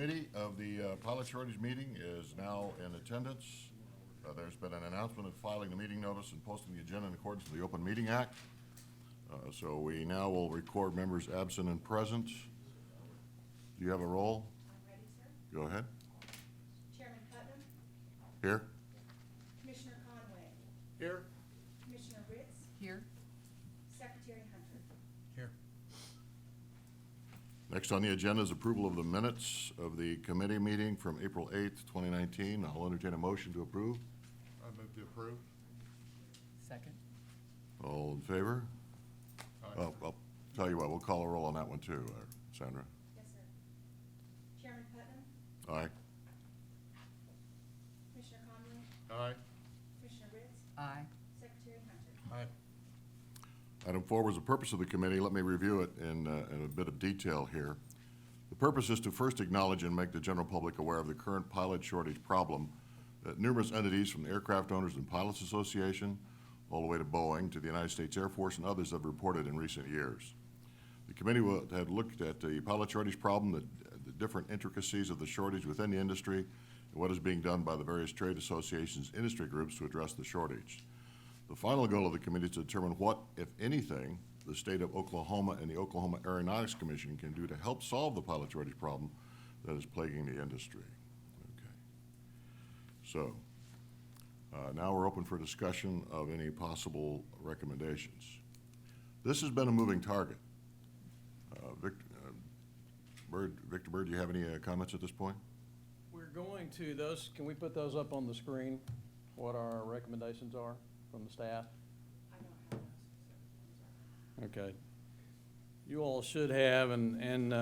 committee of the pilot shortage meeting is now in attendance. There's been an announcement of filing the meeting notice and posting the agenda in accordance with the Open Meeting Act. So we now will record members absent and present. Do you have a roll? I'm ready, sir. Go ahead. Chairman Putnam, Here. Commissioner Conway, Here. Commissioner Ritz, Here. Secretary Hunter. Here. Next on the agenda is approval of the minutes of the committee meeting from April 8th, 2019. I'll entertain a motion to approve. I move to approve. Second. All in favor? Aye. I'll tell you what, we'll call a roll on that one too, Sandra. Yes, sir. Chairman Putnam, Aye. Commissioner Conway, Aye. Commissioner Ritz, Aye. Secretary Hunter. Aye. Item 4 was the purpose of the committee. Let me review it in a bit of detail here. The purpose is to first acknowledge and make the general public aware of the current pilot shortage problem that numerous entities from the Aircraft Owners and Pilots Association, all the way to Boeing, to the United States Air Force, and others have reported in recent years. The committee had looked at the pilot shortage problem, the different intricacies of the shortage within the industry, and what is being done by the various trade associations, industry groups to address the shortage. The final goal of the committee is to determine what, if anything, the state of Oklahoma and the Oklahoma Aeronautics Commission can do to help solve the pilot shortage problem that is plaguing the industry. Okay. So, now we're open for discussion of any possible recommendations. This has been a moving target. Victor Bird, do you have any comments at this point? We're going to those, can we put those up on the screen, what our recommendations are from the staff? I don't have those, sir. Okay. You all should have and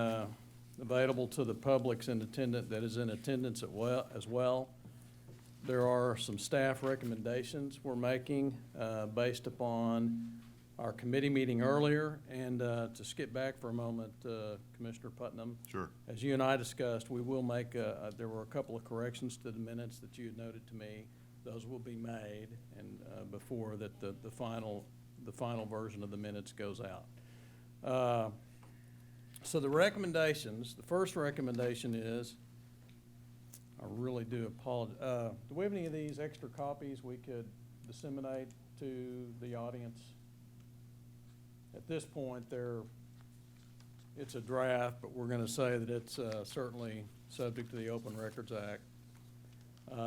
available to the public's in attendance, that is in attendance as well. There are some staff recommendations we're making based upon our committee meeting earlier. And to skip back for a moment, Commissioner Putnam. Sure. As you and I discussed, we will make, there were a couple of corrections to the minutes that you had noted to me. Those will be made and before that the final version of the minutes goes out. So the recommendations, the first recommendation is, I really do apologize. Do we have any of these extra copies we could disseminate to the audience? At this point, it's a draft, but we're going to say that it's certainly subject to the Open Records Act.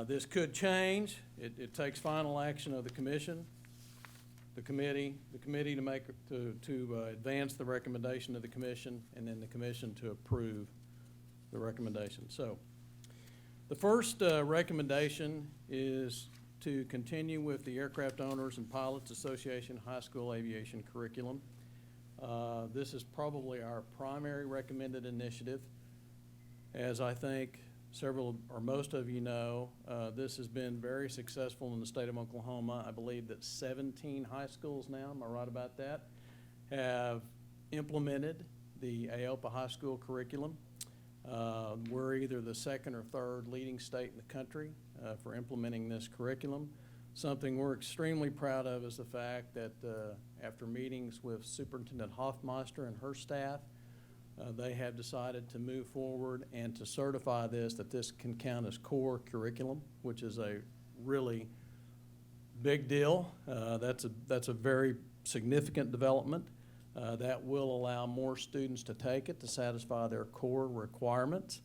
This could change. It takes final action of the commission, the committee to advance the recommendation of the commission, and then the commission to approve the recommendation. So the first recommendation is to continue with the Aircraft Owners and Pilots Association High School Aviation Curriculum. This is probably our primary recommended initiative. As I think several or most of you know, this has been very successful in the state of Oklahoma. I believe that 17 high schools now, am I right about that, have implemented the AOPA high school curriculum. We're either the second or third leading state in the country for implementing this curriculum. Something we're extremely proud of is the fact that after meetings with Superintendent Hoffmeister and her staff, they have decided to move forward and to certify this, that this can count as core curriculum, which is a really big deal. That's a very significant development. That will allow more students to take it to satisfy their core requirements.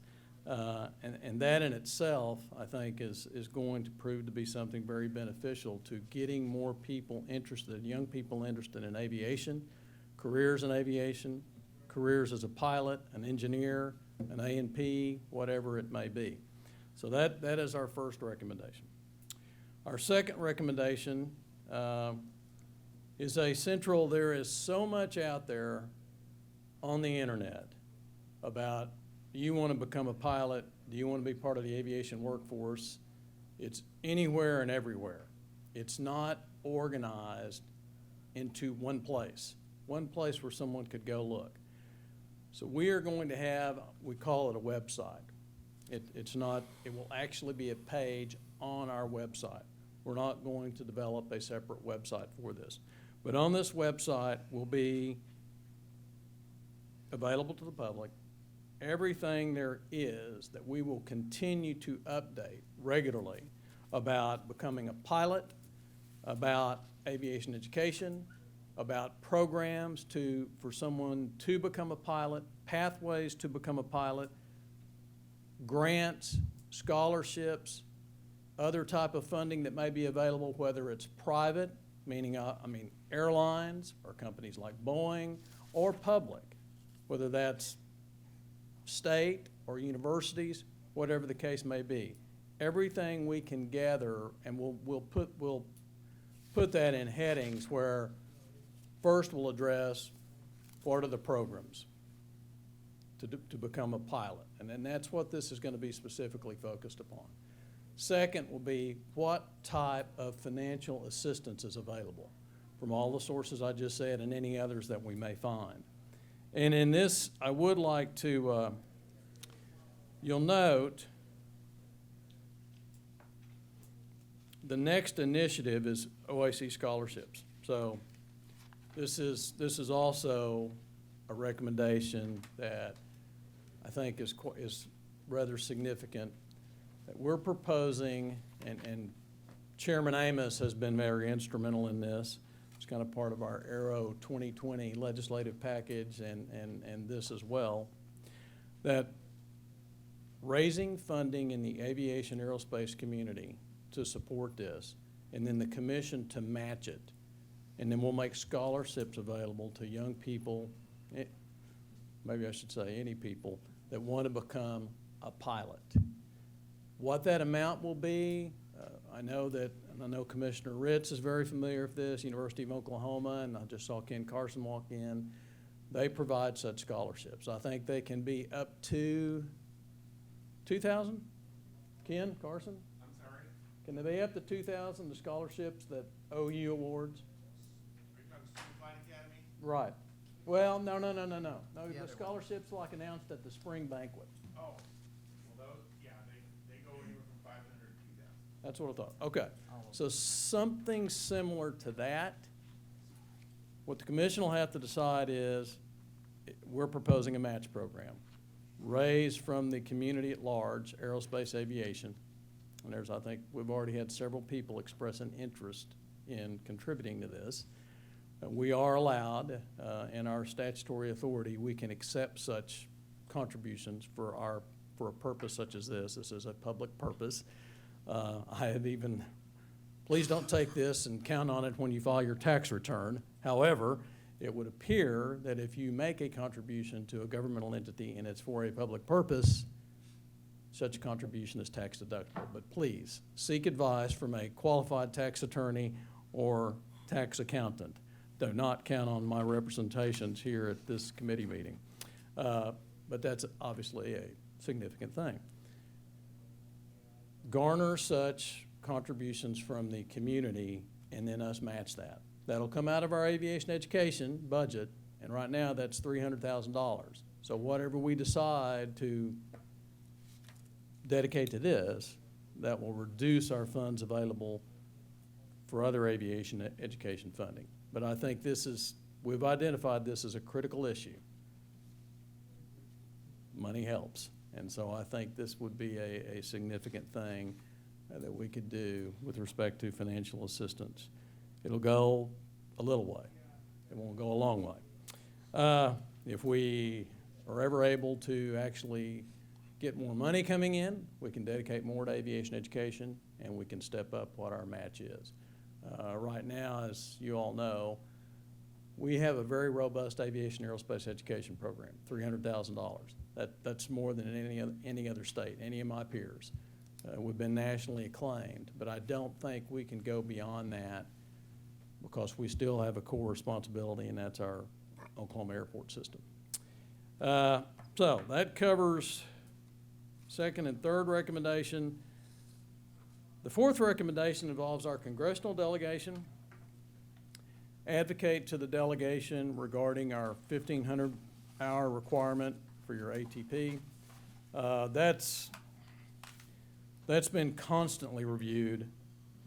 And that in itself, I think, is going to prove to be something very beneficial to getting more people interested, young people interested in aviation, careers in aviation, careers as a pilot, an engineer, an A&P, whatever it may be. So that is our first recommendation. Our second recommendation is there is so much out there on the internet about, do you want to become a pilot? Do you want to be part of the aviation workforce? It's anywhere and everywhere. It's not organized into one place where someone could go look. So we are going to have, we call it a website. It will actually be a page on our website. We're not going to develop a separate website for this. But on this website will be available to the public everything there is that we will continue to update regularly about becoming a pilot, about aviation education, about programs for someone to become a pilot, pathways to become a pilot, grants, scholarships, other type of funding that may be available, whether it's private, meaning, airlines or companies like Boeing, or public, whether that's state or universities, whatever the case may be. Everything we can gather, and we'll put that in headings where first we'll address what are the programs to become a pilot. And then that's what this is going to be specifically focused upon. Second will be what type of financial assistance is available from all the sources I just said and any others that we may find. And in this, I would like to, you'll note the next initiative is OAC scholarships. So this is also a recommendation that I think is rather significant, that we're proposing, and Chairman Amos has been very instrumental in this. It's kind of part of our Aero 2020 legislative package and this as well, that raising funding in the aviation aerospace community to support this, and then the commission to match it. And then we'll make scholarships available to young people, maybe I should say any people, that want to become a pilot. What that amount will be, I know Commissioner Ritz is very familiar with this, University of Oklahoma, and I just saw Ken Carson walk in. They provide such scholarships. I think they can be up to 2,000? Ken Carson? I'm sorry? Can they be up to 2,000, the scholarships that OU awards? Are you talking Student Flight Academy? Right. Well, no. The The other one. scholarships like announced at the spring banquet. Oh, well, those, yeah, they go anywhere from 500 to 2,000. That's what I thought. Okay. All of So something similar to that. What the commission will have to decide is, we're proposing a match program. Raised from the community at large, aerospace aviation. And I think we've already had several people express an interest in contributing to this. We are allowed, in our statutory authority, we can accept such contributions for a purpose such as this. This is a public purpose. I have even, please don't take this and count on it when you file your tax return. However, it would appear that if you make a contribution to a governmental entity and it's for a public purpose, such a contribution is tax deductible. But please, seek advice from a qualified tax attorney or tax accountant. Do not count on my representations here at this committee meeting. But that's obviously a significant thing. Garner such contributions from the community and then us match that. That'll come out of our aviation education budget, and right now that's $300,000. So whatever we decide to dedicate to this, that will reduce our funds available for other aviation education funding. But I think we've identified this as a critical issue. Money helps. And so I think this would be a significant thing that we could do with respect to financial assistance. It'll go a little way. It won't go a long way. If we are ever able to actually get more money coming in, we can dedicate more to aviation education, and we can step up what our match is. Right now, as you all know, we have a very robust aviation aerospace education program, $300,000. That's more than any other state, any of my peers. We've been nationally acclaimed, but I don't think we can go beyond that because we still have a core responsibility, and that's our Oklahoma airport system. So that covers second and third recommendation. The fourth recommendation involves our congressional delegation. Advocate to the delegation regarding our 1,500-hour requirement for your ATP. That's been constantly reviewed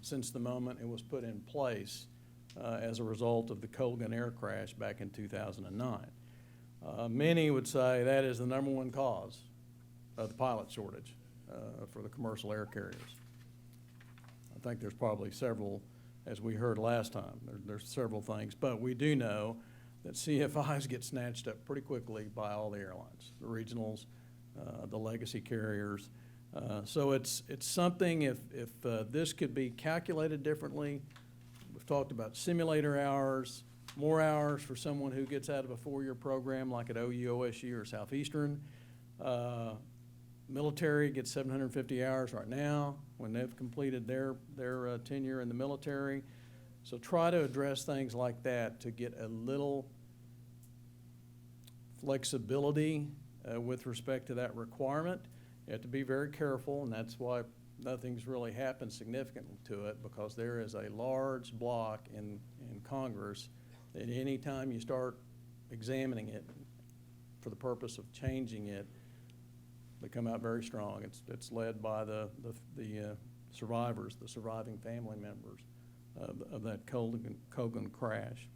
since the moment it was put in place as a result of the Colgan air crash back in 2009. Many would say that is the number one cause of the pilot shortage for the commercial air carriers. I think there's probably several, as we heard last time, there's several things, but we do know that CFIs get snatched up pretty quickly by all the airlines, the regionals, the legacy carriers. So it's something, if this could be calculated differently, we've talked about simulator hours, more hours for someone who gets out of a 4-year program like at OU, OSU, or Southeastern. Military gets 750 hours right now when they've completed their tenure in the military. So try to address things like that to get a little flexibility with respect to that requirement. You have to be very careful, and that's why nothing's really happened significantly to it, because there is a large block in Congress that any time you start examining it for the purpose of changing it, they come out very strong. It's led by the survivors, the surviving family members of that Colgan crash.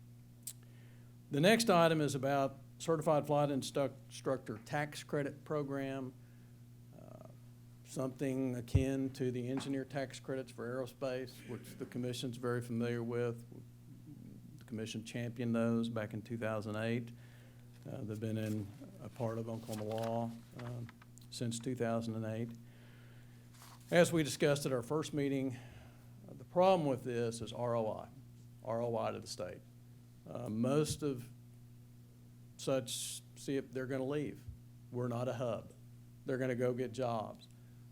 The next item is about Certified Flight Instructor Tax Credit Program, something akin to the engineer tax credits for aerospace, which the Commission's very familiar with. The Commission championed those back in 2008. They've been in a part of Oklahoma law since 2008. As we discussed at our first meeting, the problem with this is ROI to the state. Most of such, see if they're going to leave. We're not a hub. They're going to go get jobs.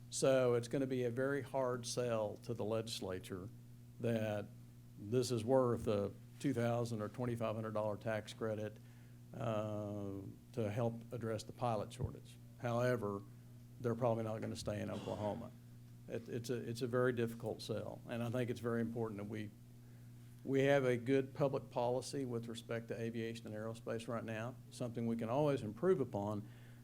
So it's going to be a very hard sell to the legislature that this is worth a $2,000 or $2,500 tax credit to help address the pilot shortage. However, they're probably not going to stay in Oklahoma. It's a very difficult sell, and I think it's very important that we have a good public policy with respect to aviation and aerospace right now, something we can always improve upon,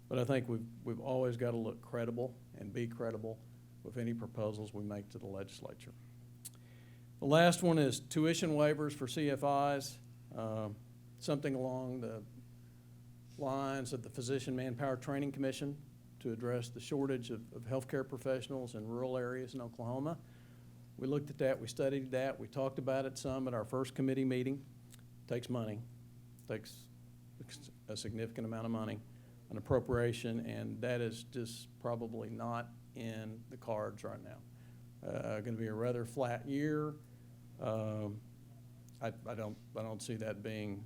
but I think we've always got to look credible and be credible with any proposals we make to the legislature. The last one is tuition waivers for CFIs, something along the lines of the Physician Manpower Training Commission to address the shortage of healthcare professionals in rural areas in Oklahoma. We looked at that, we studied that, we talked about it some at our first committee meeting. It takes money, takes a significant amount of money, an appropriation, and that is just probably not in the cards right now. Going to be a rather flat year. I don't see that being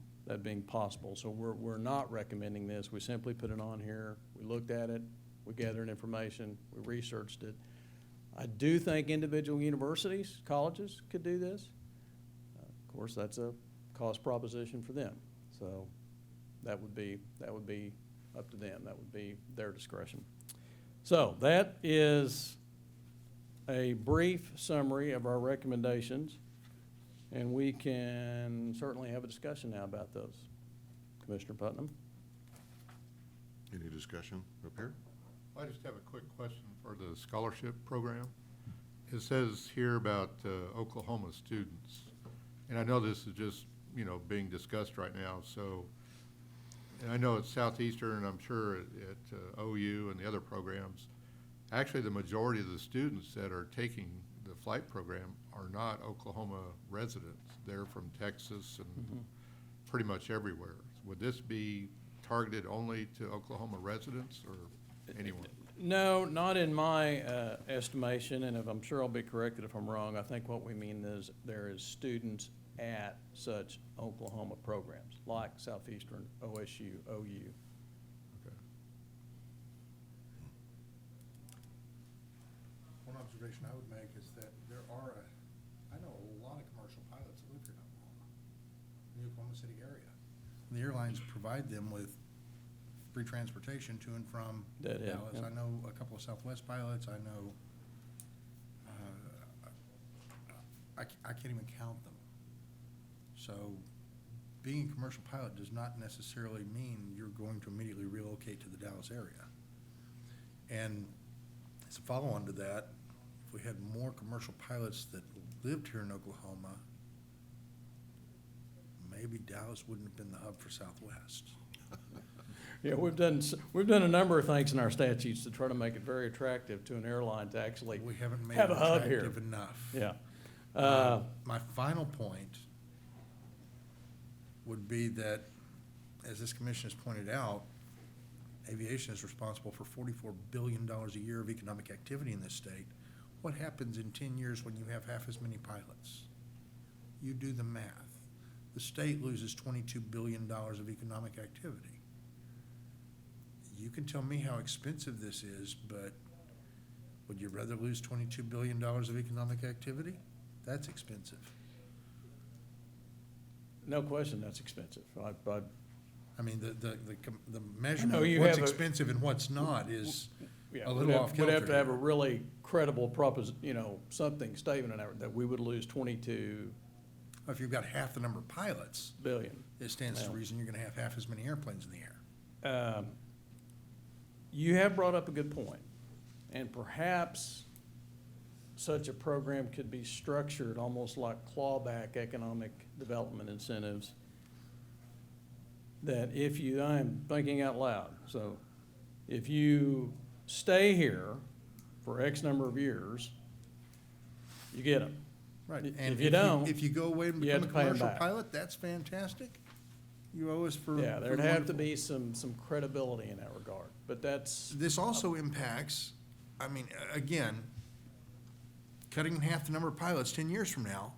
possible. So we're not recommending this. We simply put it on here. We looked at it. We gathered information. We researched it. I do think individual universities, colleges could do this. Of course, that's a cost proposition for them. So that would be up to them. That would be their discretion. So that is a brief summary of our recommendations, and we can certainly have a discussion now about those. Commissioner Putnam? Any discussion up here? I just have a quick question for the scholarship program. It says here about Oklahoma students, and I know this is just, being discussed right now, so, and I know at Southeastern, and I'm sure at OU and the other programs, actually the majority of the students that are taking the flight program are not Oklahoma residents. They're from Texas and pretty much everywhere. Would this be targeted only to Oklahoma residents or anyone? No, not in my estimation, and I'm sure I'll be corrected if I'm wrong. I think what we mean is there is students at such Oklahoma programs, like Southeastern, OSU, OU. Okay. One observation I would make is that I know a lot of commercial pilots that live here in Oklahoma, in the Oklahoma City area. And the airlines provide them with free transportation to and from That is, Dallas. yeah. I know a couple of Southwest pilots. I know, I can't even count them. So being a commercial pilot does not necessarily mean you're going to immediately relocate to the Dallas area. And as a follow-on to that, if we had more commercial pilots that lived here in Oklahoma, maybe Dallas wouldn't have been the hub for Southwest. Yeah, we've done a number of things in our statutes to try to make it very attractive to an airline to actually We haven't made have it a hub here. attractive enough. Yeah. My final point would be that, as this commission has pointed out, aviation is responsible for $44 billion a year of economic activity in this state. What happens in 10 years when you have half as many pilots? You do the math. The state loses $22 billion of economic activity. You can tell me how expensive this is, but would you rather lose $22 billion of economic activity? That's expensive. No question, that's expensive. I mean, the measurement you of what's have a- expensive and what's not is Yeah, a we'd little have- off We'd have kilter to have a here. really credible something statement in there that we would lose 22 If you've got half the number of pilots, billion. it stands to Well. reason you're gonna have half as many airplanes in the air. You have brought up a good point, and perhaps such a program could be structured almost like clawback economic development incentives. That if you, I'm thinking out loud, so if you stay here for X number of years, you get them. Right. If And you don't, if you go away and you have become a to pay 'em commercial back. pilot, that's fantastic. You owe us for. Yeah, for there'd the have to wonderful- be some credibility in that regard, but that's, This also impacts, I mean, again, cutting in half the number of pilots 10 years from now,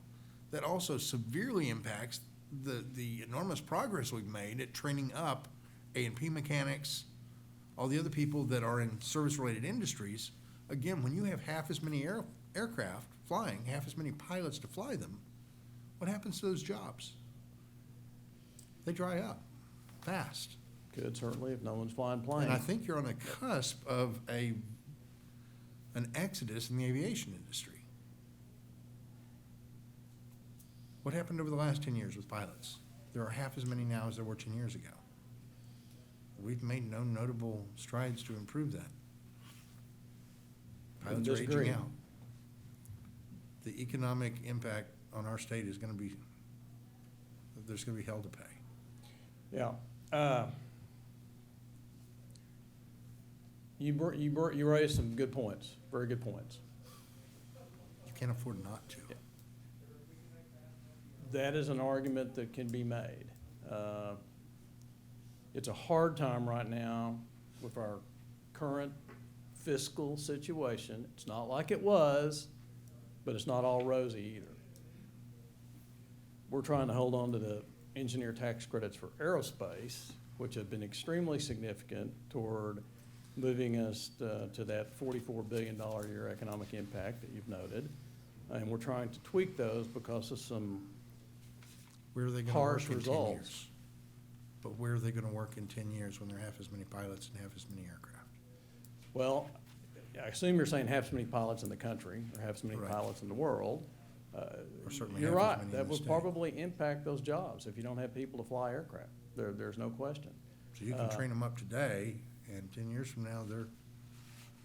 that also severely impacts the enormous progress we've made at training up A&P mechanics, all the other people that are in service-related industries. Again, when you have half as many aircraft flying, half as many pilots to fly them, what happens to those jobs? They dry up fast. could certainly if no one's flying planes. And I think you're on the cusp of an exodus in the aviation industry. What happened over the last 10 years with pilots? There are half as many now as there were 10 years ago. We've made no notable strides to improve that. Pilots are Disagree. aging out. The economic impact on our state is gonna be, there's gonna be hell to pay. Yeah. You raised some good points, very good points. You can't afford not to. That is an argument that can be made. It's a hard time right now with our current fiscal situation. It's not like it was, but it's not all rosy either. We're trying to hold on to the engineer tax credits for aerospace, which have been extremely significant toward moving us to that $44 billion a year economic impact that you've noted. And we're trying to tweak those because of some Where are they gonna harsh work in 10 results. years? But where are they gonna work in 10 years when there are half as many pilots and half as many aircraft? Well, I assume you're saying half as many pilots in the country, or half as many Right. pilots in the world. Or certainly You're half as right, many in that the would state. probably impact those jobs if you don't have people to fly aircraft. There's no question. So you can train them up today, and 10 years from now,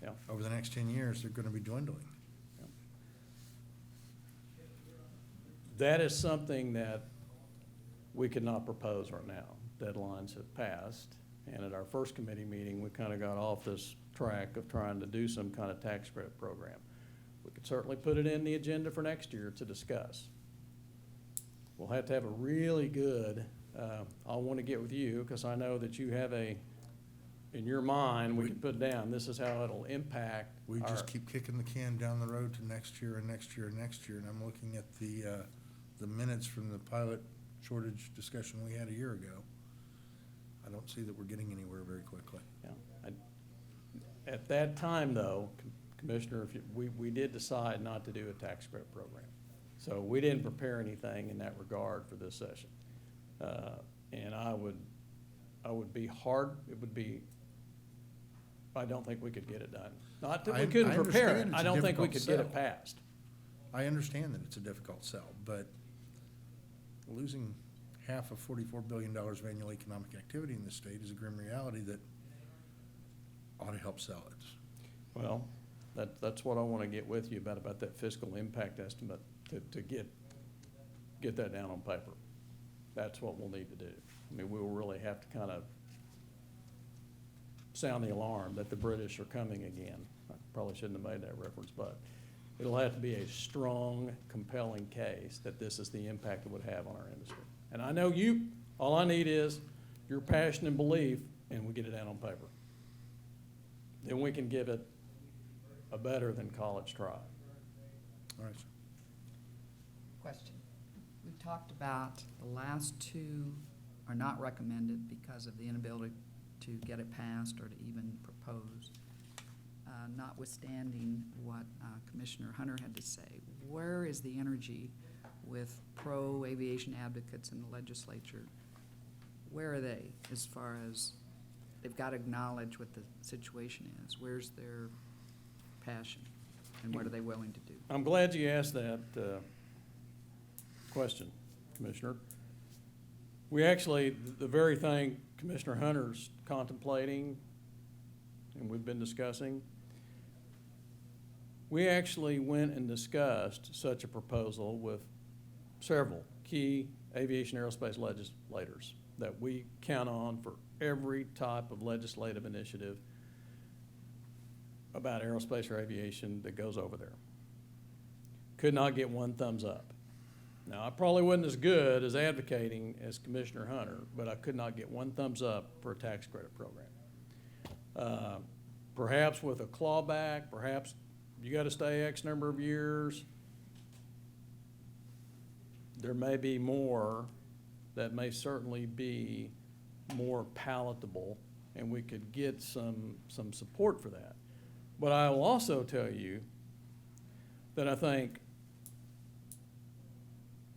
Yeah. over the next 10 years, they're gonna be dwindling. That is something that we could not propose right now. Deadlines have passed, and at our first committee meeting, we kind of got off this track of trying to do some kind of tax credit program. We could certainly put it in the agenda for next year to discuss. We'll have to have a really good, I'll want to get with you, because I know that you have in your mind, we can put down, this is how it'll impact We our- just keep kicking the can down the road to next year and next year and next year, and I'm looking at the minutes from the pilot shortage discussion we had a year ago. I don't see that we're getting anywhere very quickly. Yeah. At that time, though, Commissioner, we did decide not to do a tax credit program. So we didn't prepare anything in that regard for this session. And I would be hard, I don't think we could get it done. Not that we I couldn't prepare it, understand it's I a don't think we difficult could get it sell. passed. I understand that it's a difficult sell, but losing half of $44 billion of annual economic activity in this state is a grim reality that ought to help sell it. Well, that's what I want to get with you about that fiscal impact estimate, to get that down on paper. That's what we'll need to do. I mean, we'll really have to kind of sound the alarm that the British are coming again. I probably shouldn't have made that reference, but it'll have to be a strong, compelling case that this is the impact it would have on our industry. And I know you, all I need is your passion and belief, and we get it out on paper. Then we can give it a better than college try. All right, sir. Question. We've talked about the last two are not recommended because of the inability to get it passed or to even propose. Notwithstanding what Commissioner Hunter had to say, where is the energy with pro-aviation advocates in the legislature? Where are they as far as they've got to acknowledge what the situation is? Where's their passion and what are they willing to do? I'm glad you asked that question, Commissioner. We actually, the very thing Commissioner Hunter's contemplating and we've been discussing, we actually went and discussed such a proposal with several key aviation aerospace legislators that we count on for every type of legislative initiative about aerospace or aviation that goes over there. Could not get one thumbs up. Now, I probably wasn't as good as advocating as Commissioner Hunter, but I could not get one thumbs up for a tax credit program. Perhaps with a clawback, perhaps you got to stay X number of years. There may be more that may certainly be more palatable, and we could get some support for that. But I will also tell you that I think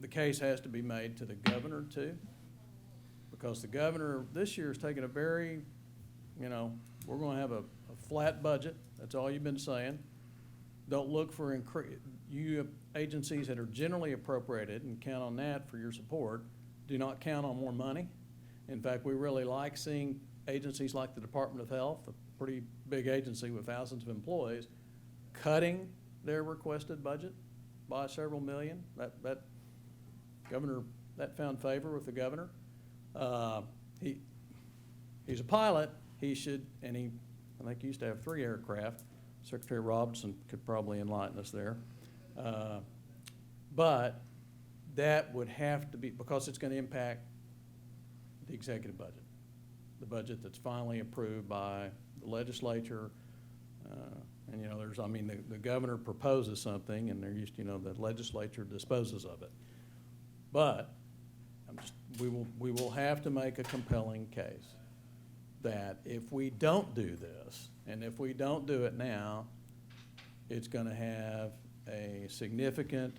the case has to be made to the governor too, because the governor this year is taking a very, we're going to have a flat budget. That's all you've been saying. Don't look for you agencies that are generally appropriated and count on that for your support. Do not count on more money. In fact, we really like seeing agencies like the Department of Health, a pretty big agency with thousands of employees, cutting their requested budget by several million. That found favor with the governor. He's a pilot. He should, and I think he used to have 3 aircraft. Secretary Robinson could probably enlighten us there. But that would have to be, because it's going to impact the executive budget, the budget that's finally approved by the legislature. And, the governor proposes something, and they're used to, the legislature disposes of it. But we will have to make a compelling case that if we don't do this, and if we don't do it now, it's going to have a significant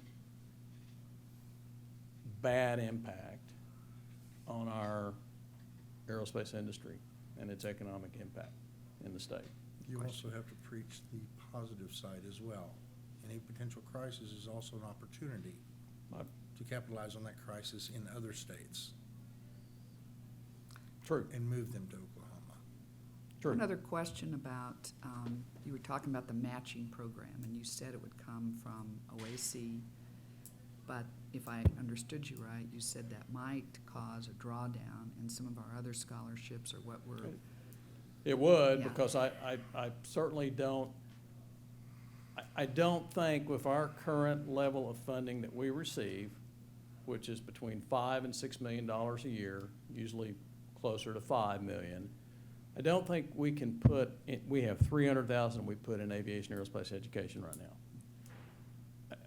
bad impact on our aerospace industry and its economic impact in the state. You also have to preach the positive side as well. Any potential crisis is also an opportunity to capitalize on that crisis in other states True, and move them to Oklahoma. true. Another question about, you were talking about the matching program, and you said it would come from OAC, but if I understood you right, you said that might cause a drawdown in some of our other scholarships or what we're, It would, Yeah. because I certainly don't, I don't think with our current level of funding that we receive, which is between $5 and $6 million a year, usually closer to $5 million, I don't think we can we have $300,000 we put in aviation aerospace education right now.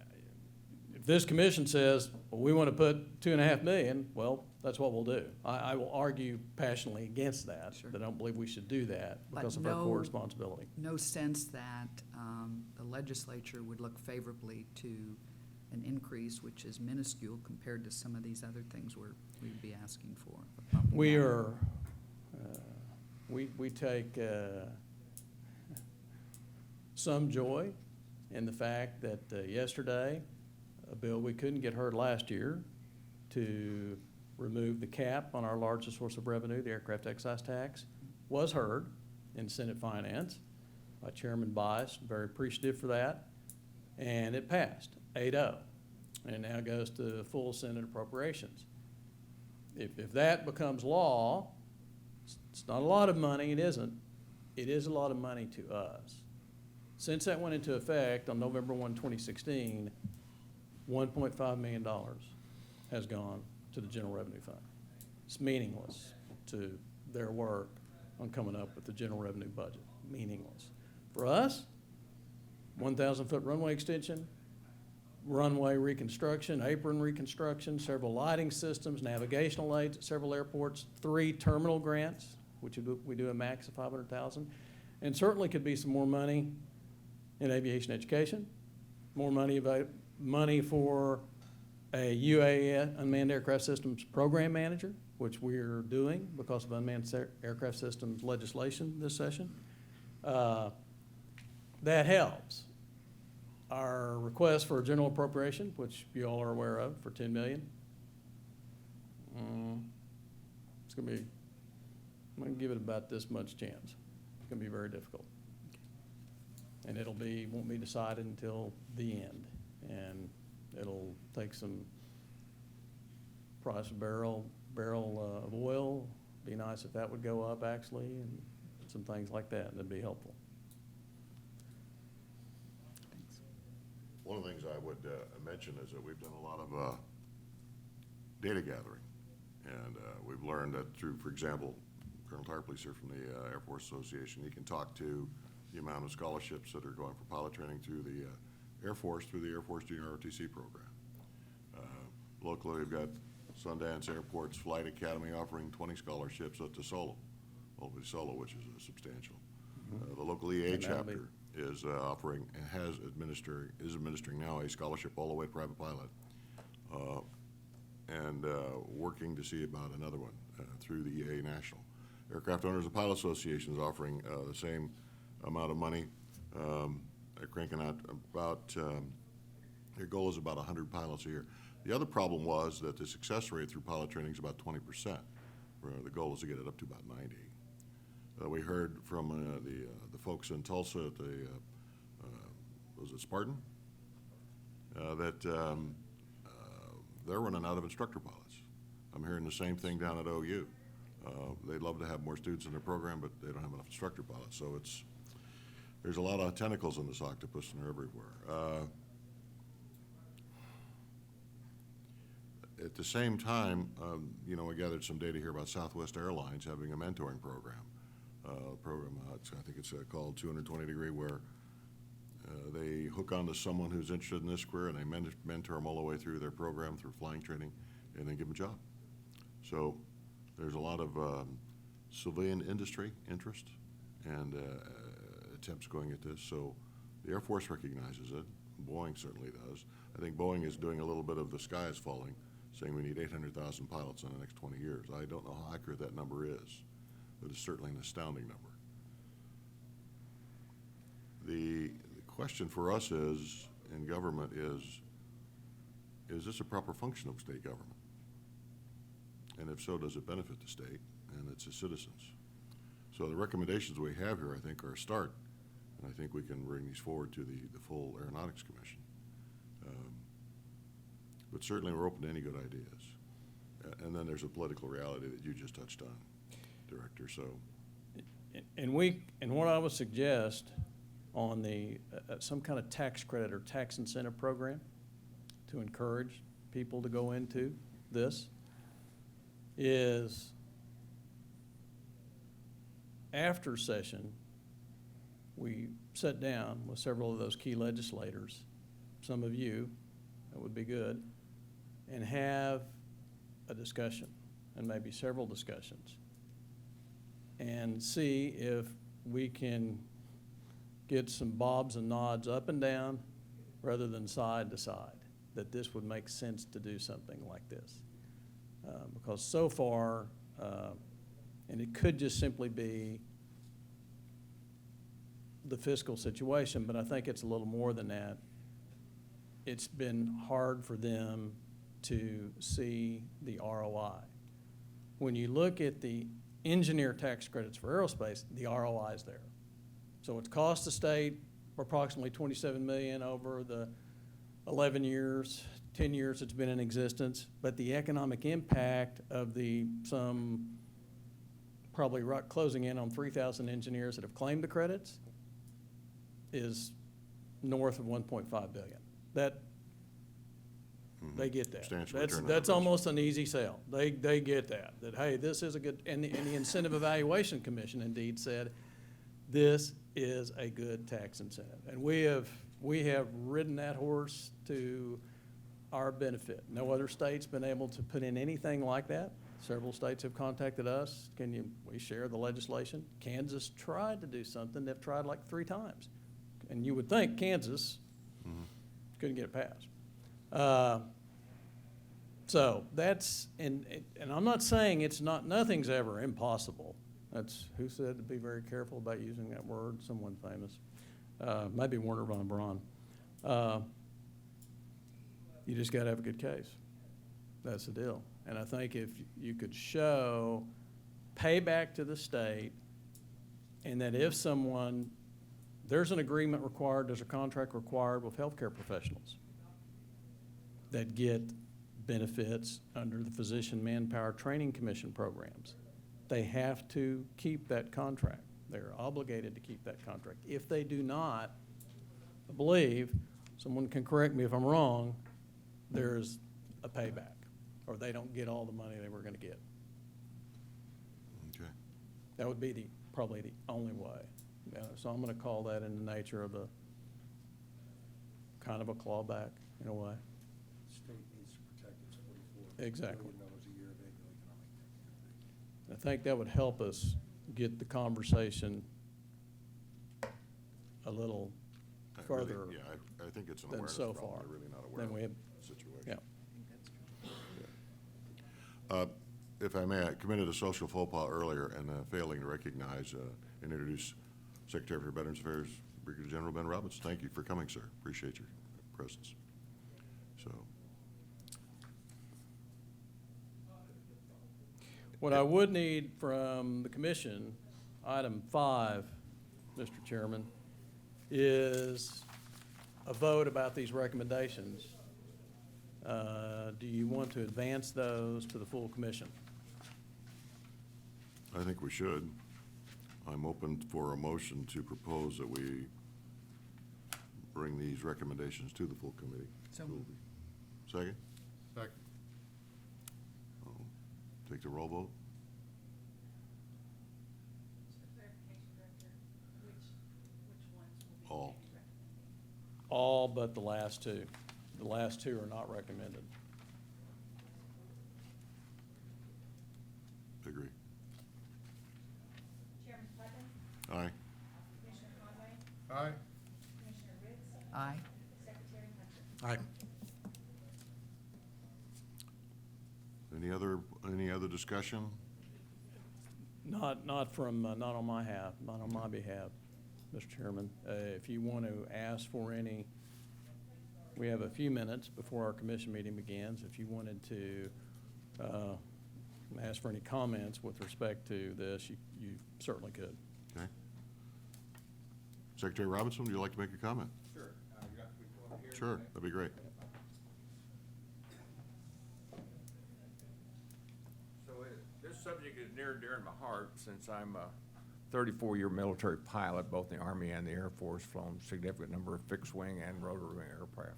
If this commission says, well, we want to put $2.5 million, well, that's what we'll do. I will argue passionately against that. Sure. That I don't believe we should do that But because of our no- core responsibility. no sense that the legislature would look favorably to an increase which is minuscule compared to some of these other things we'd be asking for. We are, we take some joy in the fact that yesterday, a bill we couldn't get heard last year to remove the cap on our largest source of revenue, the aircraft excise tax, was heard in Senate Finance by Chairman Bias, very appreciative for that, and it passed 8-0, and now goes to full Senate appropriations. If that becomes law, it's not a lot of money, it isn't, it is a lot of money to us. Since that went into effect on November 1, 2016, $1.5 million has gone to the general revenue fund. It's meaningless to their work on coming up with the general revenue budget, meaningless. For us, 1,000-foot runway extension, runway reconstruction, apron reconstruction, several lighting systems, navigational aids at several airports, 3 terminal grants, which we do a max of $500,000, and certainly could be some more money in aviation education, more money for a UAS, Unmanned Aircraft Systems Program Manager, which we're doing because of unmanned aircraft systems legislation this session. That helps. Our request for a general appropriation, which you all are aware of, for $10 million. It's gonna be, I'm gonna give it about this much chance. It's gonna be very difficult. And won't be decided until the end. And it'll take some price of barrel of oil. Be nice if that would go up actually, and some things like that, that'd be helpful. One of the things I would mention is that we've done a lot of data gathering. And we've learned that through, for example, Colonel Tarpley's here from the Air Force Association. He can talk to the amount of scholarships that are going for pilot training through the Air Force, through the Air Force Junior ROTC program. Locally, we've got Sundance Airport's Flight Academy offering 20 scholarships up to Solo, which is substantial. The local EA And that'll be- chapter is offering and is administering now a scholarship all the way to private pilot, and working to see about another one through the EA National. Aircraft Owners and Pilot Association is offering the same amount of money. They're cranking out about, their goal is about 100 pilots a year. The other problem was that the success rate through pilot training is about 20%. The goal is to get it up to about 90. We heard from the folks in Tulsa at the, was it Spartan? That they're running out of instructor pilots. I'm hearing the same thing down at OU. They'd love to have more students in their program, but they don't have enough instructor pilots. So there's a lot of tentacles in this octopus and they're everywhere. At the same time, we gathered some data here about Southwest Airlines having a mentoring program. I think it's called 220 Degree, where they hook onto someone who's interested in this career and they mentor them all the way through their program, through flying training, and then give them a job. So there's a lot of civilian industry interest and attempts going at this. So the Air Force recognizes it. Boeing certainly does. I think Boeing is doing a little bit of the sky is falling, saying we need 800,000 pilots in the next 20 years. I don't know how accurate that number is, but it's certainly an astounding number. The question for us is, in government, is this a proper function of state government? And if so, does it benefit the state and its citizens? So the recommendations we have here, I think, are a start, and I think we can bring these forward to the full Aeronautics Commission. But certainly we're open to any good ideas. And then there's a political reality that you just touched on, Director, so. And what I would suggest on the, some kind of tax credit or tax incentive program to encourage people to go into this is, after session, we sit down with several of those key legislators, some of you, that would be good, and have a discussion, and maybe several discussions, and see if we can get some bobs and nods up and down rather than side to side, that this would make sense to do something like this. Because so far, and it could just simply be the fiscal situation, but I think it's a little more than that. It's been hard for them to see the ROI. When you look at the engineer tax credits for aerospace, the ROI is there. So it's cost the state approximately $27 million over the 11 years, 10 years it's been in existence, but the economic impact of the some probably closing in on 3,000 engineers that have claimed the credits, is north of 1.5 billion. That, they get that. Substantial That's, return on that's investment. almost an easy sell. They get that, hey, this is a good, and the Incentive Evaluation Commission indeed said, this is a good tax incentive. And we have ridden that horse to our benefit. No other state's been able to put in anything like that. Several states have contacted us. We share the legislation. Kansas tried to do something. They've tried like 3 times. And you would think Kansas couldn't get it passed. So that's, and I'm not saying nothing's ever impossible. That's, who said to be very careful about using that word? Someone famous. Maybe Werner von Braun. You just gotta have a good case. That's the deal. And I think if you could show payback to the state, and that if someone, there's an agreement required, there's a contract required with healthcare professionals that get benefits under the Physician Manpower Training Commission programs. They have to keep that contract. They're obligated to keep that contract. If they do not, I believe, someone can correct me if I'm wrong, there's a payback, or they don't get all the money they were gonna get. Okay. That would be probably the only way. So I'm gonna call that in the nature of a, kind of a clawback, in a way. State needs to protect its $44 Exactly. billion a year of annual economic activity. I think that would help us get the conversation a little I really- further Yeah, I think it's an than awareness so problem. far. They're really not aware than of we the have. situation. Yeah. I think that's true. If I may, I committed a social faux pas earlier and failing to recognize and introduce Secretary for Veterans Affairs, Brigadier General Ben Robbins. Thank you for coming, sir. Appreciate your presence. So, What I would need from the commission, item 5, Mr. Chairman, is a vote about these recommendations. Do you want to advance those to the full commission? I think we should. I'm open for a motion to propose that we bring these recommendations to the full committee. So moved. Second? Second. Take the roll vote. Just for clarification, Director, which ones will be? All. recommended? All but the last 2. The last 2 are not recommended. Agree. Chairman Putnam, Aye. Commissioner Conway, Aye. Commissioner Ritz, Aye. Secretary Hunter. Aye. Any other discussion? Not from, not on my behalf, Mr. Chairman. If you want to ask for any, we have a few minutes before our commission meeting begins. If you wanted to ask for any comments with respect to this, you certainly could. Okay. Secretary Robinson, would you like to make a comment? Sure. You got, we go over here. Sure, that'd be great. So this subject is near and dear to my heart since I'm a 34-year military pilot, both in the Army and the Air Force, flown a significant number of fixed-wing and rotary-wing aircraft.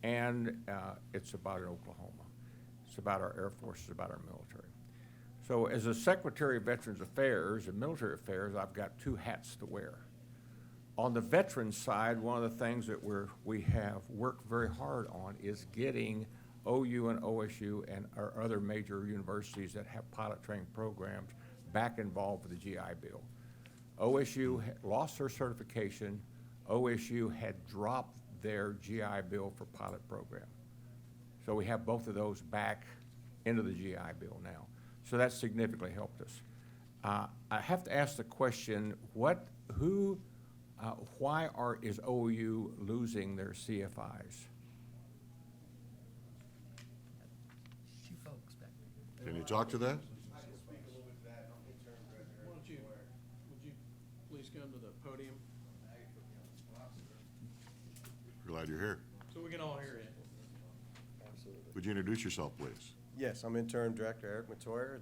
And it's about Oklahoma. It's about our Air Force, it's about our military. So as a Secretary of Veterans Affairs and Military Affairs, I've got 2 hats to wear. On the veterans side, one of the things that we have worked very hard on is getting OU and OSU and our other major universities that have pilot training programs back involved with the GI Bill. OSU lost their certification. OSU had dropped their GI Bill for pilot program. So we have both of those back into the GI Bill now. So that significantly helped us. I have to ask the question, why is OU losing their CFIs? Two folks back there. Can you talk to that? Would you please come to the podium Glad you're here. so we can all hear you? Would you introduce yourself, please? Yes, I'm intern director Eric Matoyer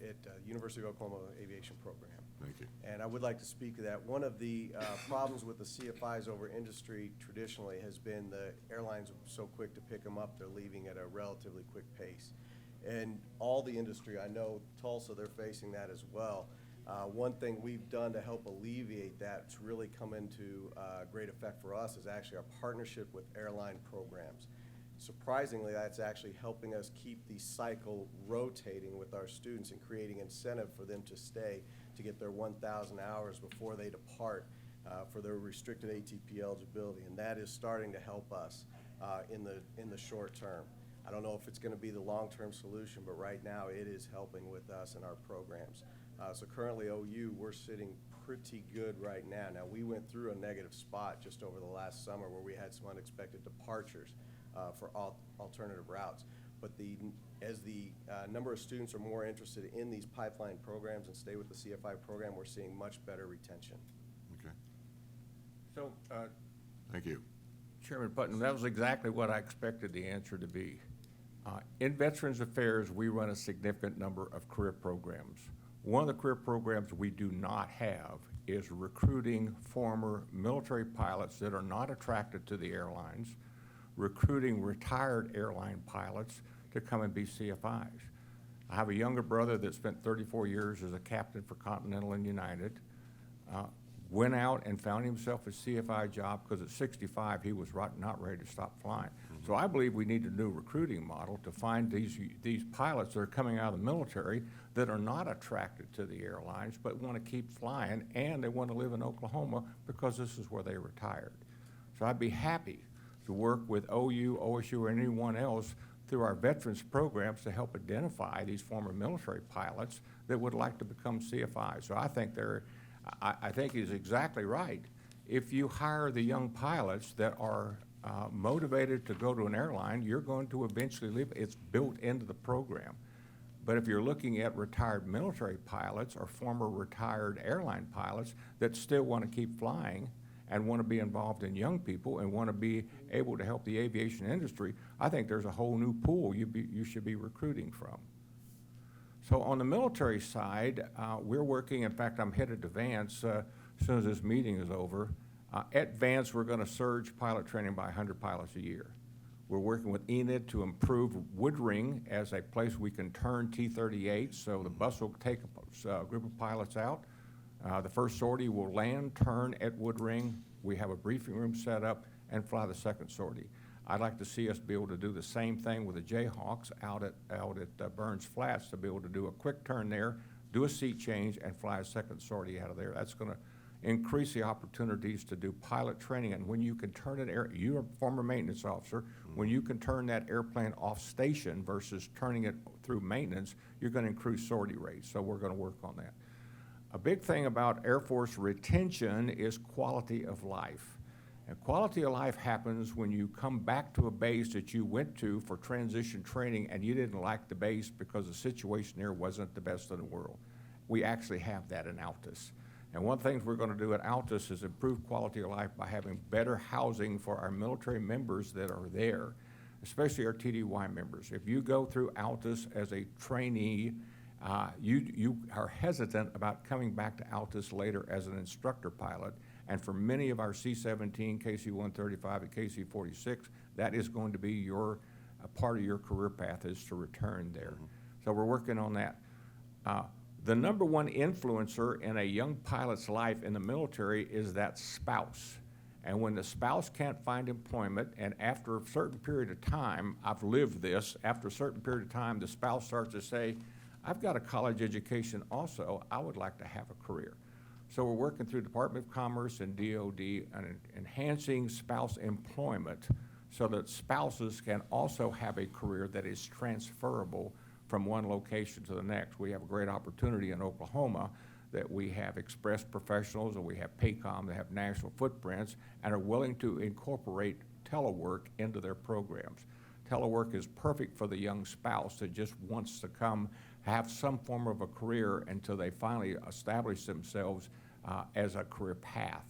at University of Oklahoma Aviation Program. Thank you. And I would like to speak to that. One of the problems with the CFIs over industry traditionally has been the airlines are so quick to pick them up, they're leaving at a relatively quick pace. And all the industry, I know Tulsa, they're facing that as well. One thing we've done to help alleviate that, to really come into great effect for us, is actually our partnership with airline programs. Surprisingly, that's actually helping us keep the cycle rotating with our students and creating incentive for them to stay to get their 1,000 hours before they depart for their restricted ATP eligibility, and that is starting to help us in the short term. I don't know if it's going to be the long-term solution, but right now it is helping with us in our programs. So currently OU, we're sitting pretty good right now. Now, we went through a negative spot just over the last summer where we had some unexpected departures for alternative routes. But as the number of students are more interested in these pipeline programs and stay with the CFI program, we're seeing much better retention. Okay, So, thank you. Chairman Putnam, that was exactly what I expected the answer to be. In Veterans Affairs, we run a significant number of career programs. One of the career programs we do not have is recruiting former military pilots that are not attracted to the airlines, recruiting retired airline pilots to come and be CFIs. I have a younger brother that spent 34 years as a captain for Continental and United, went out and found himself a CFI job because at 65 he was not ready to stop flying. So I believe we need a new recruiting model to find these pilots that are coming out of the military that are not attracted to the airlines but want to keep flying, and they want to live in Oklahoma because this is where they retired. So I'd be happy to work with OU, OSU, or anyone else through our veterans programs to help identify these former military pilots that would like to become CFIs. So I think I think he's exactly right. If you hire the young pilots that are motivated to go to an airline, you're going to eventually leave. It's built into the program. But if you're looking at retired military pilots or former retired airline pilots that still want to keep flying and want to be involved in young people and want to be able to help the aviation industry, I think there's a whole new pool you should be recruiting from. So on the military side, we're working, in fact, I'm headed to Vance as soon as this meeting is over. At Vance, we're going to surge pilot training by 100 pilots a year. We're working with Enid to improve Woodring as a place we can turn T-38, so the bus will take a group of pilots out. The first sortie will land, turn at Woodring. We have a briefing room set up and fly the second sortie. I'd like to see us be able to do the same thing with the Jayhawks out at Burns Flats, to be able to do a quick turn there, do a seat change, and fly a second sortie out of there. That's going to increase the opportunities to do pilot training. And when you can turn you're a former maintenance officer, when you can turn that airplane off station versus turning it through maintenance, you're going to increase sortie rates. So we're going to work on that. A big thing about Air Force retention is quality of life. And quality of life happens when you come back to a base that you went to for transition training and you didn't like the base because the situation there wasn't the best in the world. We actually have that in Altus. And one of the things we're going to do at Altus is improve quality of life by having better housing for our military members that are there, especially our TDY members. If you go through Altus as a trainee, you are hesitant about coming back to Altus later as an instructor pilot. And for many of our C-17, KC-135, and KC-46, that is going to be a part of your career path is to return there. So we're working on that. The number one influencer in a young pilot's life in the military is that spouse. And when the spouse can't find employment, and after a certain period of time, I've lived this, after a certain period of time, the spouse starts to say, I've got a college education also, I would like to have a career. So we're working through Department of Commerce and DOD on enhancing spouse employment so that spouses can also have a career that is transferable from one location to the next. We have a great opportunity in Oklahoma that we have Express Professionals and we have Paycom that have national footprints and are willing to incorporate telework into their programs. Telework is perfect for the young spouse that just wants to come have some form of a career until they finally establish themselves as a career path.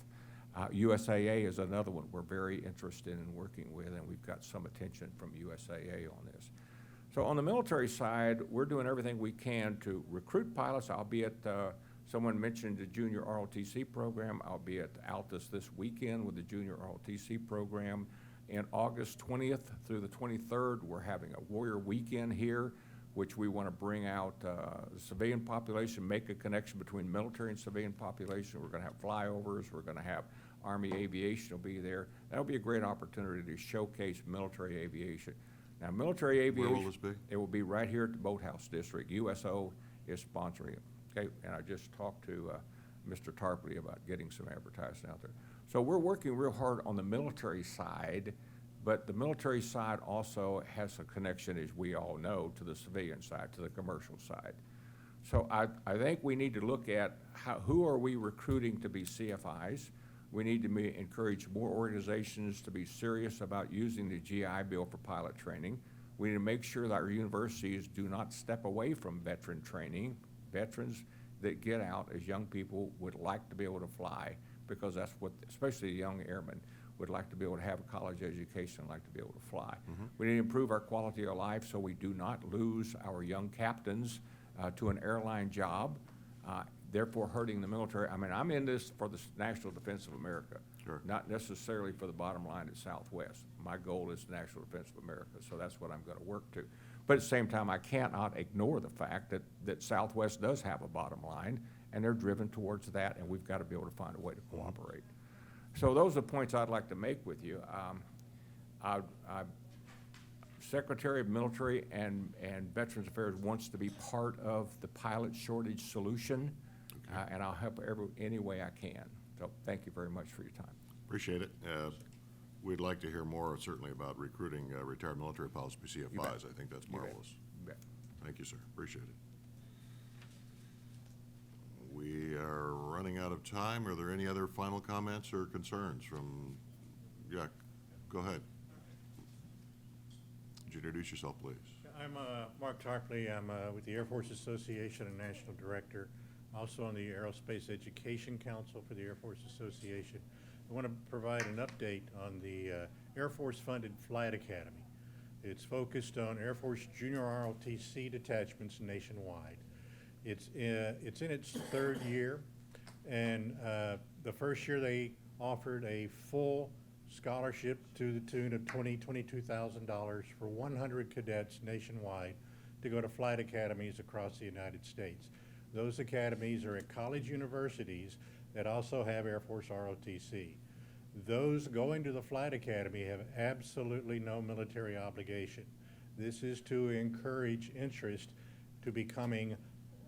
USAA is another one we're very interested in working with, and we've got some attention from USAA on this. So on the military side, we're doing everything we can to recruit pilots, albeit, someone mentioned the junior ROTC program. I'll be at Altus this weekend with the junior ROTC program. In August 20th through the 23rd, we're having a Warrior Weekend here, which we want to bring out the civilian population, make a connection between military and civilian population. We're going to have flyovers. We're going to have Army aviation will be there. That'll be a great opportunity to showcase military aviation. Now, military aviation. Where will this be? It will be right here at the Boathouse District. USO is sponsoring it. Okay, and I just talked to Mr. Tarpley about getting some advertising out there. So we're working real hard on the military side, but the military side also has a connection, as we all know, to the civilian side, to the commercial side. So I think we need to look at who are we recruiting to be CFIs. We need to encourage more organizations to be serious about using the GI Bill for pilot training. We need to make sure that our universities do not step away from veteran training. Veterans that get out as young people would like to be able to fly, because that's what, especially young airmen, would like to be able to have a college education, like to be able to fly. We need to improve our quality of life so we do not lose our young captains to an airline job, therefore hurting the military. I mean, I'm in this for the national defense of America, Sure. not necessarily for the bottom line at Southwest. My goal is the national defense of America, so that's what I'm going to work to. But at the same time, I cannot ignore the fact that Southwest does have a bottom line, and they're driven towards that, and we've got to be able to find a way to cooperate. So those are the points I'd like to make with you. Secretary of Military and Veterans Affairs wants to be part of the pilot shortage solution, and I'll help any way I can. So thank you very much for your time. Appreciate it. We'd like to hear more certainly about recruiting retired military pilots to be CFIs. I think that's You bet. marvelous. You bet. Thank you, sir. Appreciate it. We are running out of time. Are there any other final comments or concerns from, yeah, go ahead. Would you introduce yourself, please? I'm Mark Tarpley. I'm with the Air Force Association and National Director, also on the Aerospace Education Council for the Air Force Association. I want to provide an update on the Air Force-funded Flight Academy. It's focused on Air Force Junior ROTC detachments nationwide. It's in its third year, and the first year they offered a full scholarship to the tune of $22,000 for 100 cadets nationwide to go to flight academies across the United States. Those academies are at college universities that also have Air Force ROTC. Those going to the flight academy have absolutely no military obligation. This is to encourage interest to becoming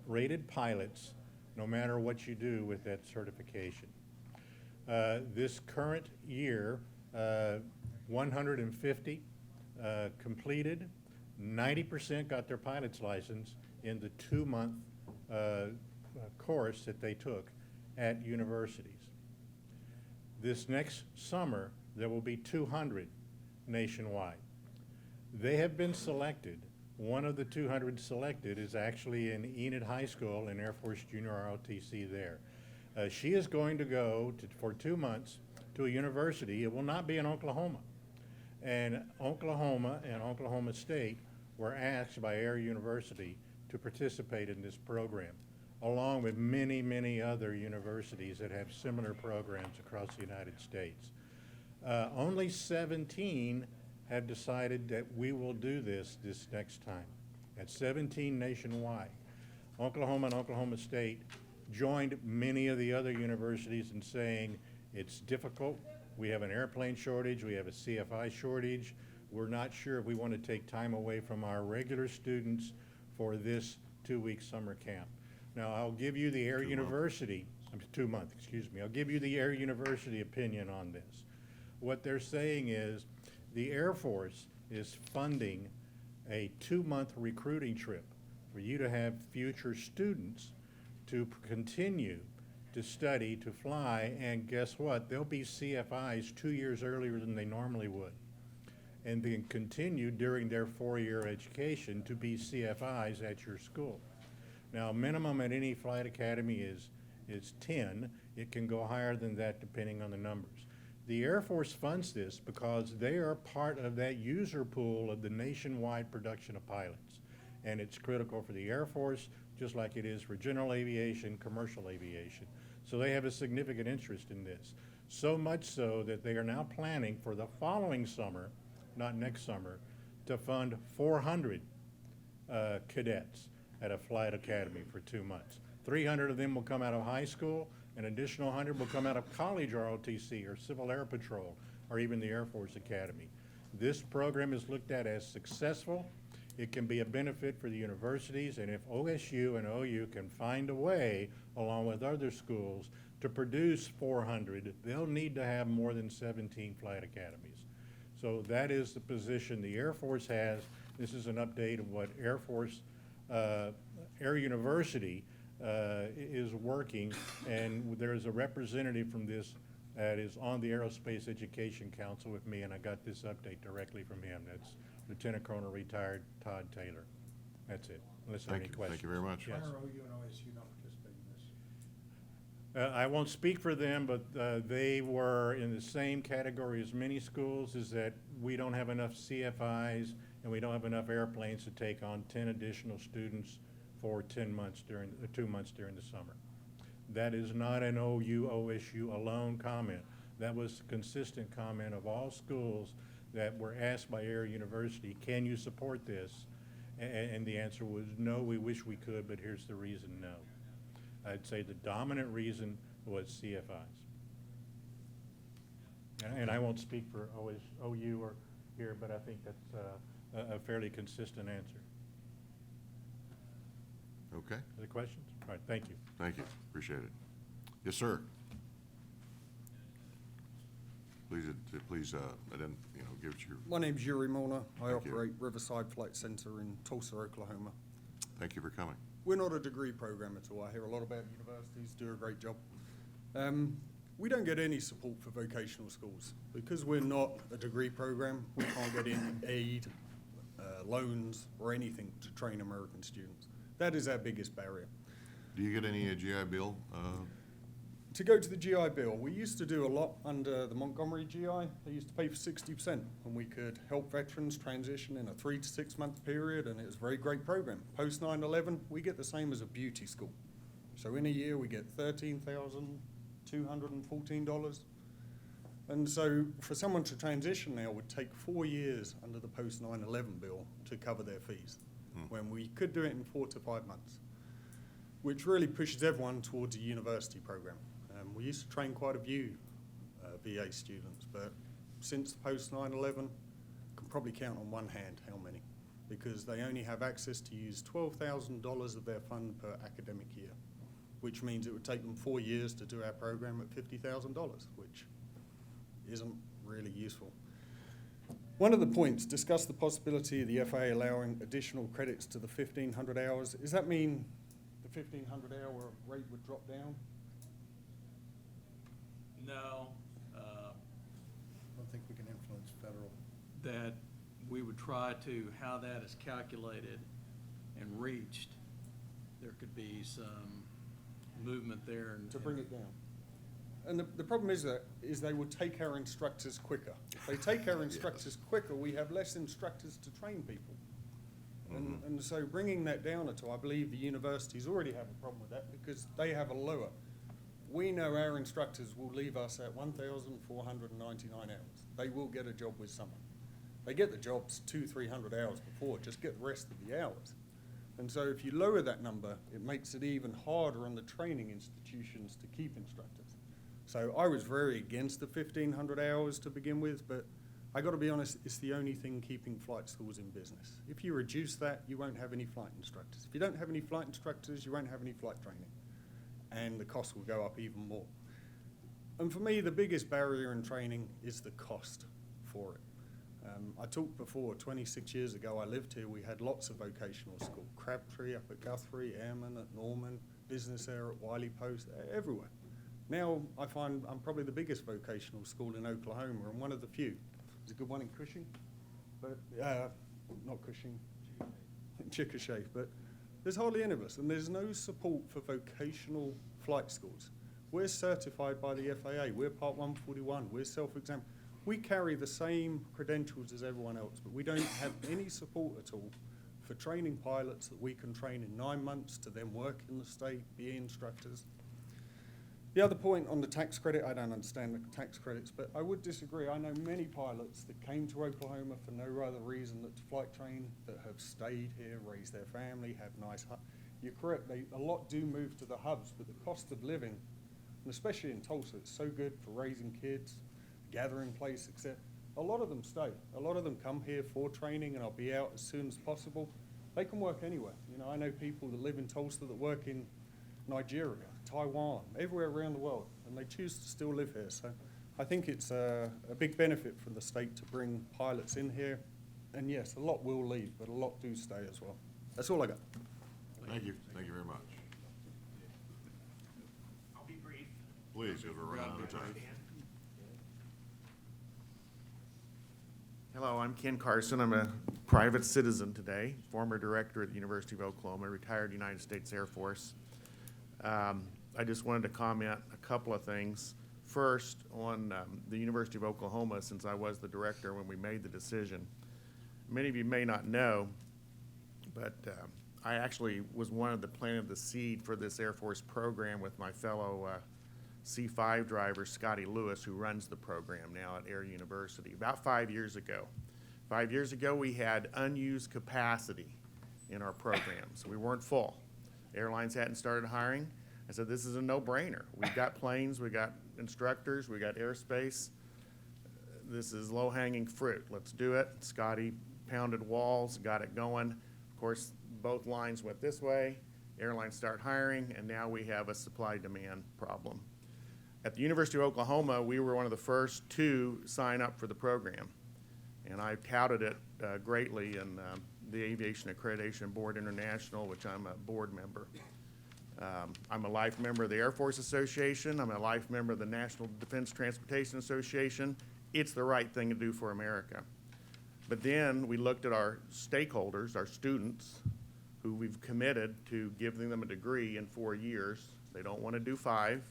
rated pilots, no matter what you do with that certification. This current year, 150 completed, 90% got their pilot's license in the 2-month course that they took at universities. This next summer, there will be 200 nationwide. They have been selected. One of the 200 selected is actually in Enid High School in Air Force Junior ROTC there. She is going to go for 2 months to a university. It will not be in Oklahoma. And Oklahoma State were asked by Air University to participate in this program, along with many, many other universities that have similar programs across the United States. Only 17 have decided that we will do this next time. That's 17 nationwide. Oklahoma and Oklahoma State joined many of the other universities in saying it's difficult. We have an airplane shortage. We have a CFI shortage. We're not sure if we want to take time away from our regular students for this 2-week summer camp. Now, I'll give you the Air University, 2-month, excuse me. I'll give you the Air University opinion on this. What they're saying is the Air Force is funding a 2-month recruiting trip for you to have future students to continue to study, to fly, and guess what? They'll be CFIs 2 years earlier than they normally would, and then continue during their 4-year education to be CFIs at your school. Now, minimum at any flight academy is 10. It can go higher than that depending on the numbers. The Air Force funds this because they are part of that user pool of the nationwide production of pilots. And it's critical for the Air Force, just like it is for general aviation, commercial aviation. So they have a significant interest in this. So much so that they are now planning for the following summer, not next summer, to fund 400 cadets at a flight academy for 2 months. 300 of them will come out of high school, an additional 100 will come out of college ROTC or Civil Air Patrol or even the Air Force Academy. This program is looked at as successful. It can be a benefit for the universities, and if OSU and OU can find a way, along with other schools, to produce 400, they'll need to have more than 17 flight academies. So that is the position the Air Force has. This is an update of what Air University is working, and there's a representative from this that is on the Aerospace Education Council with me, and I got this update directly from him. That's Lieutenant Colonel retired Todd Taylor. That's it, unless there are any questions. Thank you very much. Yes. Why are OU and OSU not participating in this? I won't speak for them, but they were in the same category as many schools, is that we don't have enough CFIs and we don't have enough airplanes to take on 10 additional students for 2 months during the summer. That is not an OU, OSU alone comment. That was a consistent comment of all schools that were asked by Air University, can you support this? And the answer was no, we wish we could, but here's the reason no. I'd say the dominant reason was CFIs. And I won't speak for OU or here, but I think that's a fairly consistent answer. Okay, Other questions? All right, thank you. thank you, appreciate it. Yes, sir. Please, I didn't, give us your, My name's Yuri Mona. I Thank you. operate Riverside Flight Center in Tulsa, Oklahoma. thank you for coming. We're not a degree program at all. I hear a lot about universities do a great job. We don't get any support for vocational schools. Because we're not a degree program, we can't get any aid, loans, or anything to train American students. That is our biggest barrier. Do you get any GI Bill? To go to the GI Bill, we used to do a lot under the Montgomery GI. They used to pay for 60%, and we could help veterans transition in a 3 to 6 month period, and it was a very great program. Post 9/11, we get the same as a beauty school. So in a year, we get $13,214. And so for someone to transition now would take 4 years under the post 9/11 bill to cover their fees, when we could do it in 4 to 5 months, which really pushes everyone towards a university program. We used to train quite a few VA students, but since post 9/11, can probably count on one hand how many, because they only have access to use $12,000 of their fund per academic year, which means it would take them 4 years to do our program at $50,000, which isn't really useful. One of the points, discuss the possibility of the FAA allowing additional credits to the 1,500 hours. Does that mean the 1,500 hour rate would drop down? No, I don't think we can influence federal. that we would try to, how that is calculated and reached, there could be some movement there. To bring it down. And the problem is they would take our instructors quicker. If they take our instructors quicker, we have less instructors to train people. And so bringing that down at all, I believe the universities already have a problem with that because they have a lower. We know our instructors will leave us at 1,499 hours. They will get a job with someone. They get the jobs 200-300 hours before, just get the rest of the hours. And so if you lower that number, it makes it even harder on the training institutions to keep instructors. So I was very against the 1,500 hours to begin with, but I got to be honest, it's the only thing keeping flight schools in business. If you reduce that, you won't have any flight instructors. If you don't have any flight instructors, you won't have any flight training, and the cost will go up even more. And for me, the biggest barrier in training is the cost for it. I talked before, 26 years ago, I lived here, we had lots of vocational school. Crabtree up at Guthrie, Airman at Norman, Business Air at Wiley Post, everywhere. Now I find I'm probably the biggest vocational school in Oklahoma and one of the few. There's a good one in Cushing, but not Cushing, Chickasha, but there's hardly any of us, and there's no support for vocational flight schools. We're certified by the FAA. We're Part 141. We're self-examined. We carry the same credentials as everyone else, but we don't have any support at all for training pilots that we can train in 9 months to then work in the state, be instructors. The other point on the tax credit, I don't understand the tax credits, but I would disagree. I know many pilots that came to Oklahoma for no other reason than to flight train, that have stayed here, raised their family, have nice hubs. You're correct, a lot do move to the hubs, but the cost of living, and especially in Tulsa, it's so good for raising kids, gathering place, etc. A lot of them stay. A lot of them come here for training, and I'll be out as soon as possible. They can work anywhere. You know, I know people that live in Tulsa that work in Nigeria, Taiwan, everywhere around the world, and they choose to still live here. So I think it's a big benefit for the state to bring pilots in here. And yes, a lot will leave, but a lot do stay as well. That's all I got. Thank you. Thank you very much. I'll be brief. Please, because we're running out of time. Hello, I'm Ken Carson. I'm a private citizen today, former director at the University of Oklahoma, retired United States Air Force. I just wanted to comment a couple of things. First, on the University of Oklahoma, since I was the director when we made the decision. Many of you may not know, but I actually was one of the planted the seed for this Air Force program with my fellow C5 driver, Scotty Lewis, who runs the program now at Air University. About 5 years ago. 5 years ago, we had unused capacity in our program, so we weren't full. Airlines hadn't started hiring. I said, this is a no-brainer. We've got planes, we got instructors, we got airspace. This is low-hanging fruit. Let's do it. Scotty pounded walls, got it going. Of course, both lines went this way. Airlines start hiring, and now we have a supply-demand problem. At the University of Oklahoma, we were one of the first to sign up for the program, and I touted it greatly in the Aviation Accreditation Board International, which I'm a board member. I'm a life member of the Air Force Association. I'm a life member of the National Defense Transportation Association. It's the right thing to do for America. But then we looked at our stakeholders, our students, who we've committed to giving them a degree in 4 years. They don't want to do 5.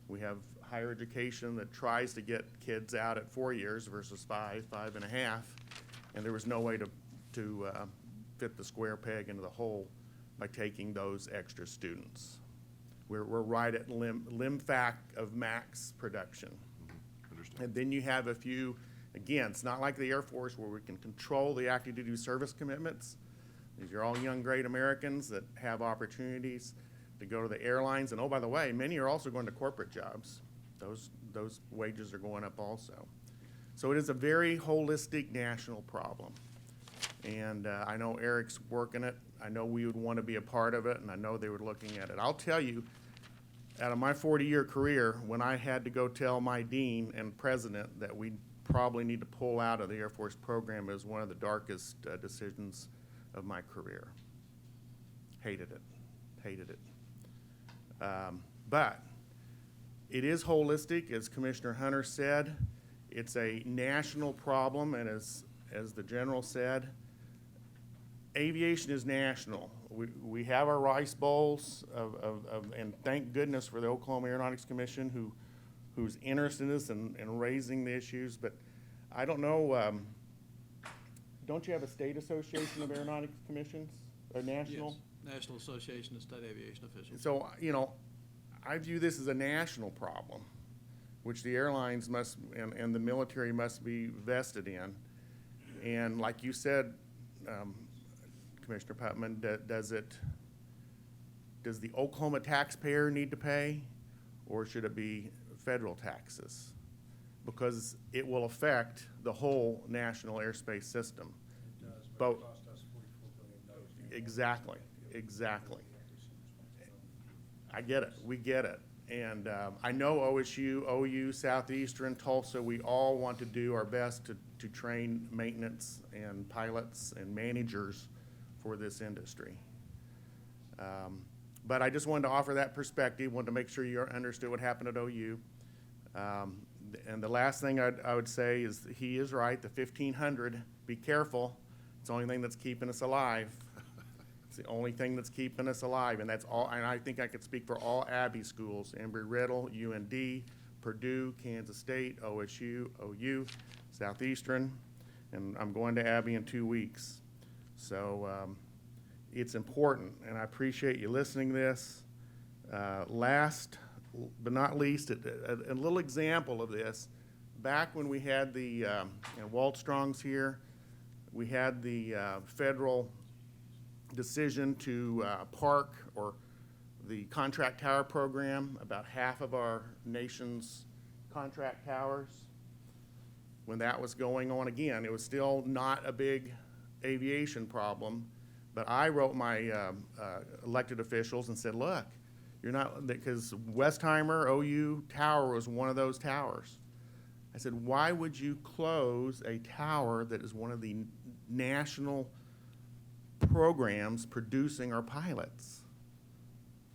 We have higher education that tries to get kids out at 4 years versus 5, 5.5, and there was no way to fit the square peg into the hole by taking those extra students. We're right at limb fact of max production. Understand. And then you have a few, again, it's not like the Air Force where we can control the active duty service commitments. These are all young, great Americans that have opportunities to go to the airlines. And oh, by the way, many are also going to corporate jobs. Those wages are going up also. So it is a very holistic national problem. And I know Eric's working it. I know we would want to be a part of it, and I know they were looking at it. I'll tell you, out of my 40-year career, when I had to go tell my dean and president that we probably need to pull out of the Air Force program, it was one of the darkest decisions of my career. Hated it, hated it. But it is holistic, as Commissioner Hunter said. It's a national problem, and as the General said, aviation is national. We have our rice bowls and thank goodness for the Oklahoma Aeronautics Commission who's interested in this and raising the issues, but I don't know, don't you have a state association of aeronautics commissions, a national? Yes, National Association of State Aviation Officials. So, you know, I view this as a national problem, which the airlines must, and the military must be vested in. And like you said, Commissioner Putman, does the Oklahoma taxpayer need to pay, or should it be federal taxes? Because it will affect the whole national airspace system. It does, but Both. it cost us $44 billion. Exactly, exactly. I get it, we get it. And I know OSU, OU, Southeastern, Tulsa, we all want to do our best to train maintenance and pilots and managers for this industry. But I just wanted to offer that perspective, wanted to make sure you understood what happened at OU. And the last thing I would say is he is right, the 1,500, be careful. It's the only thing that's keeping us alive. It's the only thing that's keeping us alive, and that's all, and I think I could speak for all Abbey schools, Embry-Riddle, UND, Purdue, Kansas State, OSU, OU, Southeastern, and I'm going to Abbey in 2 weeks. So, it's important, and I appreciate you listening to this. Last but not least, a little example of this, back when we had the, Walt Strong's here, we had the federal decision to park, or the contract tower program, about half of our nation's contract towers. When that was going on, again, it was still not a big aviation problem, but I wrote my elected officials and said, look, you're not, because Westheimer OU Tower was one of those towers. I said, why would you close a tower that is one of the national programs producing our pilots?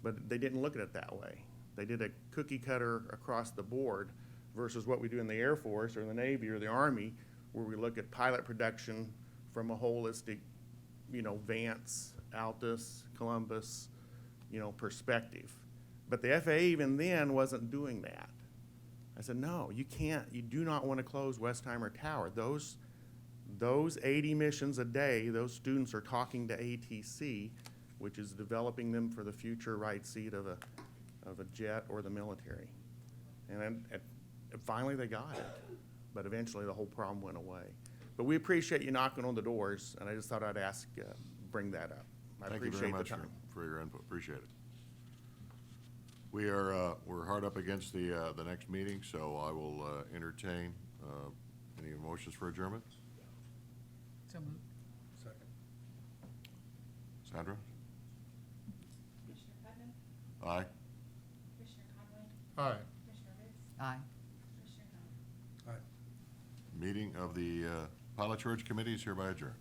But they didn't look at it that way. They did a cookie cutter across the board versus what we do in the Air Force or the Navy or the Army, where we look at pilot production from a holistic, Vance, Altus, Columbus, perspective. But the FAA even then wasn't doing that. I said, no, you can't, you do not want to close Westheimer Tower. Those 80 missions a day, those students are talking to ATC, which is developing them for the future right seat of a jet or the military. And then finally they got it, but eventually the whole problem went away. But we appreciate you knocking on the doors, and I just thought I'd bring that up. I Thank you appreciate very the much time. for your input, appreciate it. We're hard up against the next meeting, so I will entertain any motions for adjournment. So moved. Second. Sandra? Commissioner Putnam, Aye. Commissioner Conway, Aye. Commissioner Ritz, Aye. Commissioner Hunter. Aye. Meeting of the Pilot Shortage Committee is hereby adjourned.